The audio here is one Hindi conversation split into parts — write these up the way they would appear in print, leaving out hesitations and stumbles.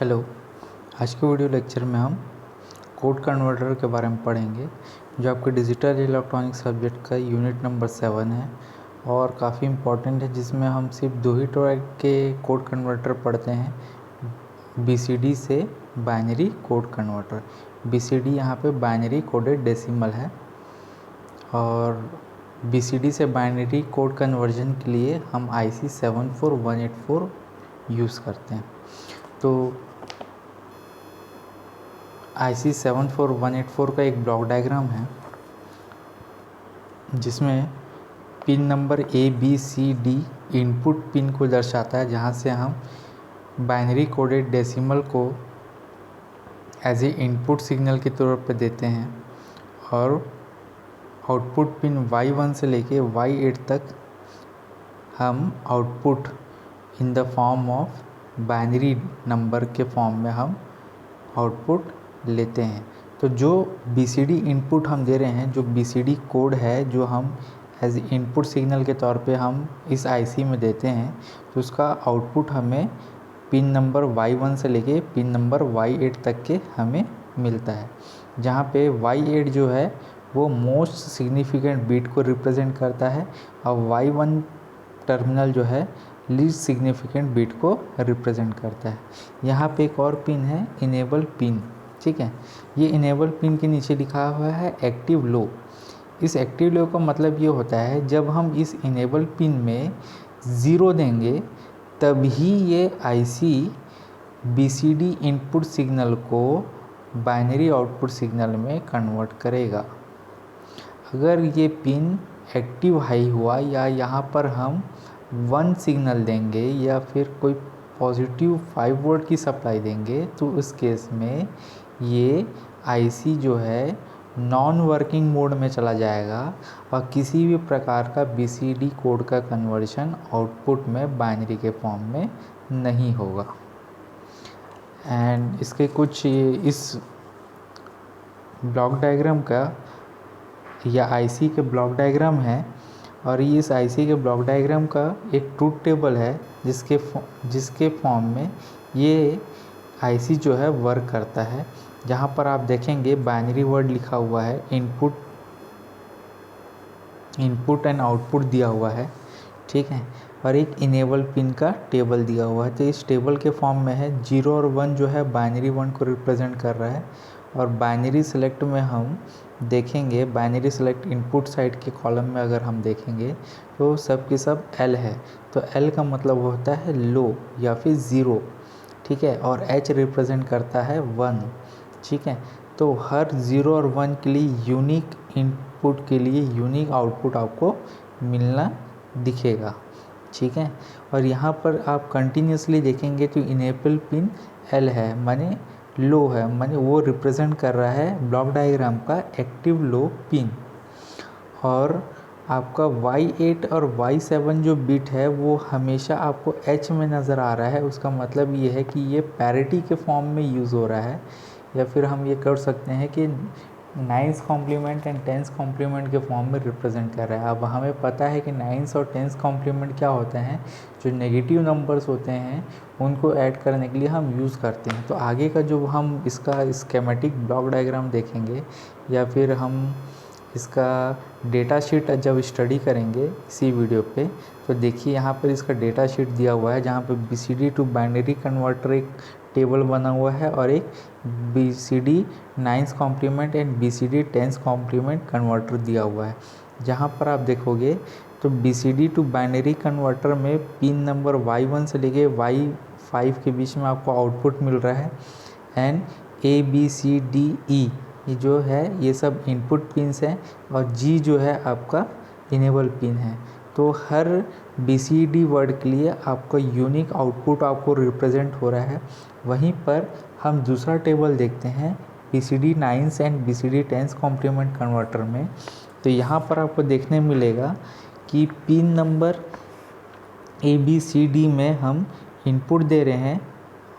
हेलो। आज के वीडियो लेक्चर में हम कोड कन्वर्टर के बारे में पढ़ेंगे जो आपके डिजिटल इलेक्ट्रॉनिक सब्जेक्ट का यूनिट नंबर 7 है और काफ़ी इम्पोर्टेंट है, जिसमें हम सिर्फ दो ही टाइप के कोड कन्वर्टर पढ़ते हैं, बीसीडी से बाइनरी कोड कन्वर्टर। बीसीडी यहाँ पे बाइनरी कोडेड डेसिमल है और बीसीडी से बाइनरी कोड कन्वर्जन के लिए हम IC 74184 यूज़ करते हैं। तो IC 74184 का एक ब्लॉक डायग्राम है जिसमें pin number ABCD input pin को दर्शाता है, जहां से हम बाइनरी कोडेड डेसिमल को एज ए इनपुट सिग्नल के तौर पर देते हैं और आउटपुट पिन Y1 से लेके Y8 तक हम output in the form of binary number के फॉर्म में हम आउटपुट लेते हैं। तो जो BCD इनपुट हम दे रहे हैं, जो BCD कोड है जो हम एज इनपुट सिग्नल के तौर पे हम इस IC में देते हैं, तो उसका आउटपुट हमें पिन नंबर Y1 से लेके पिन नंबर Y8 तक के हमें मिलता है, जहाँ पे Y8 जो है वो मोस्ट सिग्निफिकेंट बिट को रिप्रेजेंट करता है और Y1 टर्मिनल जो है लीस्ट सिग्निफिकेंट बिट को रिप्रेजेंट करता है। यहाँ पे एक और पिन है इनेबल पिन, ठीक है। ये इनेबल पिन के नीचे लिखा हुआ है एक्टिव लो। इस एक्टिव लो का मतलब ये होता है, जब हम इस इनेबल पिन में 0 देंगे तभी ये IC BCD इनपुट सिग्नल को बाइनरी आउटपुट सिग्नल में कन्वर्ट करेगा। अगर ये पिन एक्टिव हाई हुआ या यहाँ पर हम 1 सिग्नल देंगे या फिर कोई पॉजिटिव 5 वोल्ट की सप्लाई देंगे, तो उस केस में ये IC जो है नॉन वर्किंग मोड में चला जाएगा और किसी भी प्रकार का BCD कोड का कन्वर्शन आउटपुट में बाइनरी के फॉर्म में नहीं होगा। एंड इसके कुछ इस ब्लॉक डायग्राम का या IC के ब्लॉक डायग्राम है और ये इस IC के ब्लॉक डायग्राम का एक ट्रूथ टेबल है जिसके फॉर्म में ये IC जो है वर्क करता है। जहाँ पर आप देखेंगे बाइनरी वर्ड लिखा हुआ है, इनपुट एंड आउटपुट दिया हुआ है, ठीक है, और एक इनेबल पिन का टेबल दिया हुआ है। तो इस टेबल के फॉर्म में है 0 और 1 जो है बाइनरी 1 को रिप्रेजेंट कर रहा है और बाइनरी सेलेक्ट में हम देखेंगे, बाइनरी सेलेक्ट इनपुट साइड के कॉलम में अगर हम देखेंगे तो सब के सब L है। तो L का मतलब होता है लो या फिर 0, ठीक है, और H रिप्रेजेंट करता है 1, ठीक है। तो हर 0 और 1 के लिए यूनिक इनपुट के लिए यूनिक आउटपुट आपको मिलना दिखेगा, ठीक है। और यहाँ पर आप कंटिन्यूसली देखेंगे तो इनेबल पिन L है, माने लो है, माने वो रिप्रेजेंट कर रहा है ब्लॉक डायग्राम का एक्टिव लो पिन। और आपका Y8 और Y7 जो बिट है वो हमेशा आपको H में नज़र आ रहा है। उसका मतलब ये है कि ये पैरिटी के फॉर्म में यूज़ हो रहा है, या फिर हम ये कर सकते हैं कि 9th complement and 10th complement के फॉर्म में रिप्रेजेंट कर रहा है। अब हमें पता है कि 9th और 10th कॉम्प्लीमेंट क्या होते हैं, जो नेगेटिव नंबर्स होते हैं उनको ऐड करने के लिए हम यूज़ करते हैं। तो आगे का जो हम इसका स्केमेटिक ब्लॉक डायग्राम देखेंगे या फिर हम इसका डेटा शीट जब स्टडी करेंगे इसी वीडियो पे, तो देखिए यहाँ पर इसका डेटा शीट दिया हुआ है, जहाँ पे BCD टू बाइनरी कन्वर्टर एक टेबल बना हुआ है और एक BCD 9th complement and BCD 10th complement converter दिया हुआ है। जहाँ पर आप देखोगे तो BCD टू बाइनरी कन्वर्टर में पिन नंबर Y1 से लेके Y5 के बीच में आपको आउटपुट मिल रहा है एंड ABCDE ये जो है ये सब इनपुट पिन्स हैं और G जो है आपका इनेबल पिन है। तो हर BCD वर्ड के लिए आपका यूनिक आउटपुट आपको रिप्रेजेंट हो रहा है। वहीं पर हम दूसरा टेबल देखते हैं BCD 9th and BCD 10th complement converter में, तो यहाँ पर आपको देखने मिलेगा कि पिन नंबर ABCD में हम इनपुट दे रहे हैं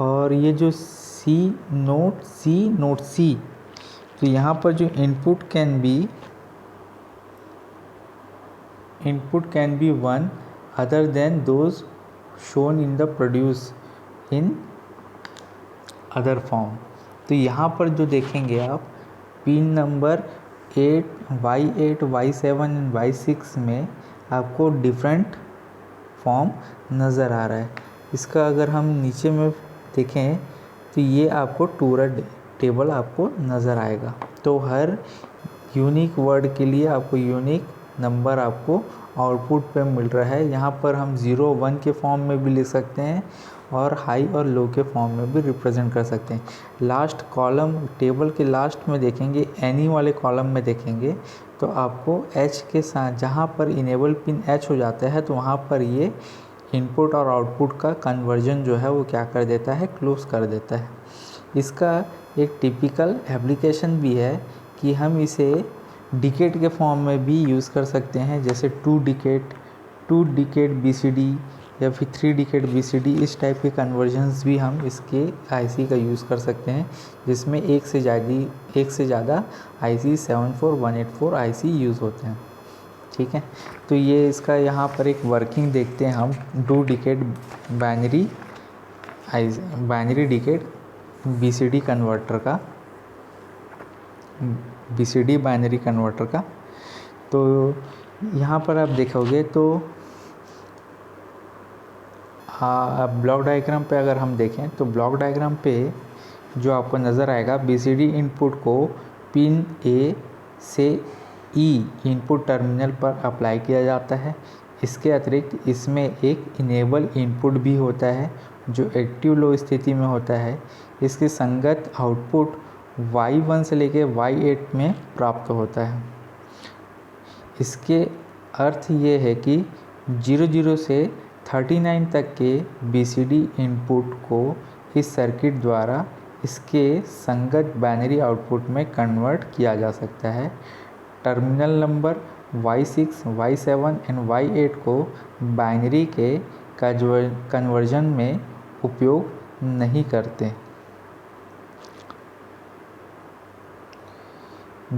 और ये जो नोट C, तो यहाँ पर जो input can be one other than those shown in the produce in other form. तो यहाँ पर जो देखेंगे आप pin number 8 Y8 Y7 and Y6 में आपको डिफरेंट फॉर्म नज़र आ रहा है। इसका अगर हम नीचे में देखें तो ये आपको टूर टेबल आपको नज़र आएगा। तो हर यूनिक वर्ड के लिए आपको यूनिक नंबर आपको आउटपुट पे मिल रहा है। यहाँ पर हम 0 1 के फॉर्म में भी लिख सकते हैं और हाई और लो के फॉर्म में भी रिप्रेजेंट कर सकते हैं। लास्ट कॉलम टेबल के लास्ट में देखेंगे, एनी वाले कॉलम में देखेंगे तो आपको H के साथ जहाँ पर इनेबल पिन H हो जाता है तो वहाँ पर ये इनपुट और आउटपुट का कन्वर्जन जो है वो क्या कर देता है, क्लोज कर देता है। इसका एक टिपिकल एप्लीकेशन भी है कि हम इसे डिकेट के फॉर्म में भी यूज़ कर सकते हैं, जैसे 2 डिकेट BCD या फिर 3 डिकेट BCD। इस टाइप के कन्वर्जन्स भी हम इसके आईसी का यूज़ कर सकते हैं, जिसमें एक से ज़्यादा IC 74184 आईसी यूज़ होते हैं। ठीक है, तो ये इसका यहाँ पर एक वर्किंग देखते हैं हम 2 decade binary decade BCD converter का, BCD बाइनरी कन्वर्टर का। तो यहाँ पर आप देखोगे तो ब्लॉक डायग्राम पे अगर हम देखें तो ब्लॉक डायग्राम पे जो आपको नज़र आएगा, BCD इनपुट को पिन A से E इनपुट टर्मिनल पर अप्लाई किया जाता है। इसके अतिरिक्त इसमें एक इनेबल इनपुट भी होता है जो एक्टिव लो स्थिति में होता है। इसके संगत आउटपुट Y1 से लेके Y8 में प्राप्त होता है। इसके अर्थ ये है कि 00 से 39 तक के BCD इनपुट को इस सर्किट द्वारा इसके संगत बाइनरी आउटपुट में कन्वर्ट किया जा सकता है। Terminal number Y6, Y7 and Y8 को बाइनरी के कन्वर्जन में उपयोग नहीं करते।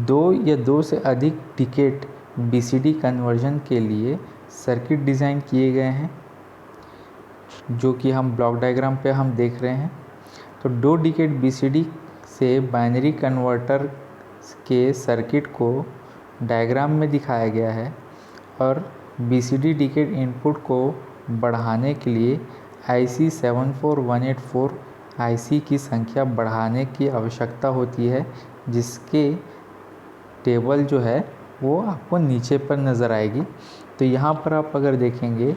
2 या 2 से अधिक डिकेट BCD कन्वर्जन के लिए सर्किट डिज़ाइन किए गए हैं, जो कि हम ब्लॉक डायग्राम पे हम देख रहे हैं। तो 2 डिकेट BCD से बाइनरी कन्वर्टर के सर्किट को डायग्राम में दिखाया गया है और BCD डिकेट इनपुट को बढ़ाने के लिए IC 74184 IC की संख्या बढ़ाने की आवश्यकता होती है, जिसके टेबल जो है वो आपको नीचे पर नज़र आएगी। तो यहाँ पर आप अगर देखेंगे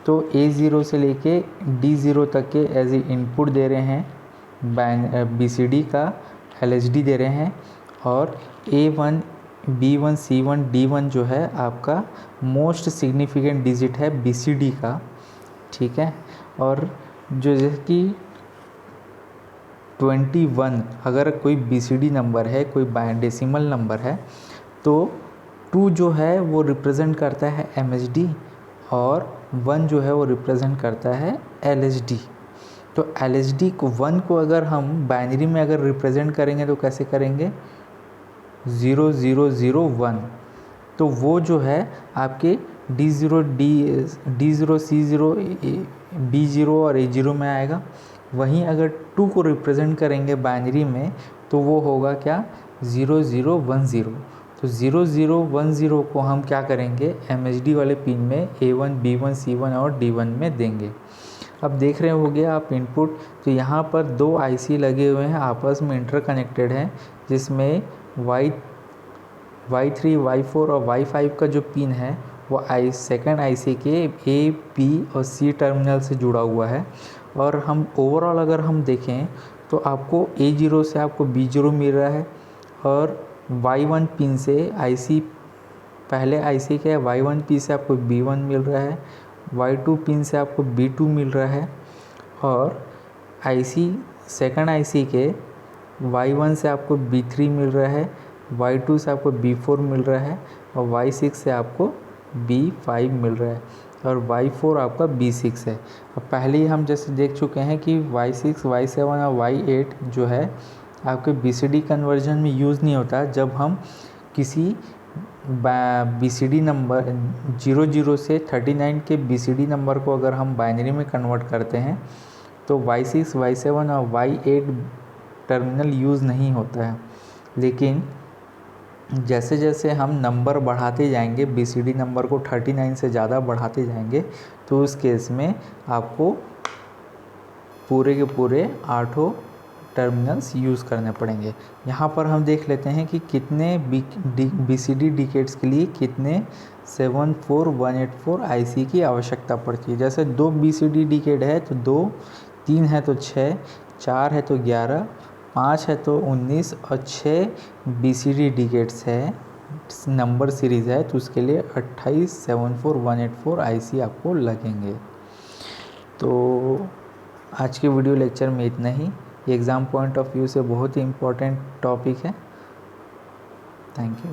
तो A0 से लेके D0 तक के एज ए इनपुट दे रहे हैं, BCD का LSD दे रहे हैं, और A1 B1 C1 D1 जो है आपका मोस्ट सिग्निफिकेंट डिजिट है BCD का। ठीक है, और जो जैसे कि 21 अगर कोई BCD नंबर है, कोई डेसिमल नंबर है, तो 2 जो है वो रिप्रेजेंट करता है MSD और 1 जो है वो रिप्रेजेंट करता है LSD। तो LSD को 1 को अगर हम बाइनरी में अगर रिप्रेजेंट करेंगे तो कैसे करेंगे, 0001। तो वो जो है आपके D0 C0 B0 और A0 में आएगा। वहीं अगर 2 को रिप्रेजेंट करेंगे बाइनरी में तो वो होगा क्या, 0010। तो 0010 को हम क्या करेंगे, MSD वाले पिन में A1 B1 C1 और D1 में देंगे। अब देख रहे होंगे आप इनपुट, तो यहाँ पर 2 IC लगे हुए हैं, आपस में इंटरकनेक्टेड हैं, जिसमें Y3 Y4 और Y5 का जो पिन है वो सेकेंड IC के A B और C टर्मिनल से जुड़ा हुआ है। और हम ओवरऑल अगर हम देखें तो आपको A0 से आपको B0 मिल रहा है, और Y1 पिन से IC पहले IC के Y1 पिन से आपको B1 मिल रहा है, Y2 पिन से आपको B2 मिल रहा है, और IC सेकेंड IC के Y1 से आपको B3 मिल रहा है, Y2 से आपको B4 मिल रहा है, और Y6 से आपको B5 मिल रहा है, और Y4 आपका B6 है। अब पहले ही हम जैसे देख चुके हैं कि Y6 Y7 और Y8 जो है आपके BCD कन्वर्जन में यूज़ नहीं होता। जब हम किसी BCD नंबर 00 से 39 के BCD नंबर को अगर हम बाइनरी में कन्वर्ट करते हैं तो Y6 Y7 और Y8 टर्मिनल यूज़ नहीं होता है। लेकिन जैसे जैसे हम नंबर बढ़ाते जाएंगे, BCD नंबर को 39 से ज़्यादा बढ़ाते जाएंगे, तो उस केस में आपको पूरे के पूरे 8 टर्मिनल्स यूज़ करने पड़ेंगे। यहाँ पर हम देख लेते हैं कि कितने BCD डिकेट्स के लिए कितने 74184 IC की आवश्यकता पड़ती है। जैसे 2 BCD डिकेट है तो 2, 3 है तो 6, 4 है तो 11, 5 है तो 19 और 6 BCD डिकेट्स है, नंबर सीरीज़ है, तो उसके लिए 28 74184 IC आपको लगेंगे। तो आज के वीडियो लेक्चर में इतना ही। एग्ज़ाम पॉइंट ऑफ व्यू से बहुत ही इम्पोर्टेंट टॉपिक है। Thank you.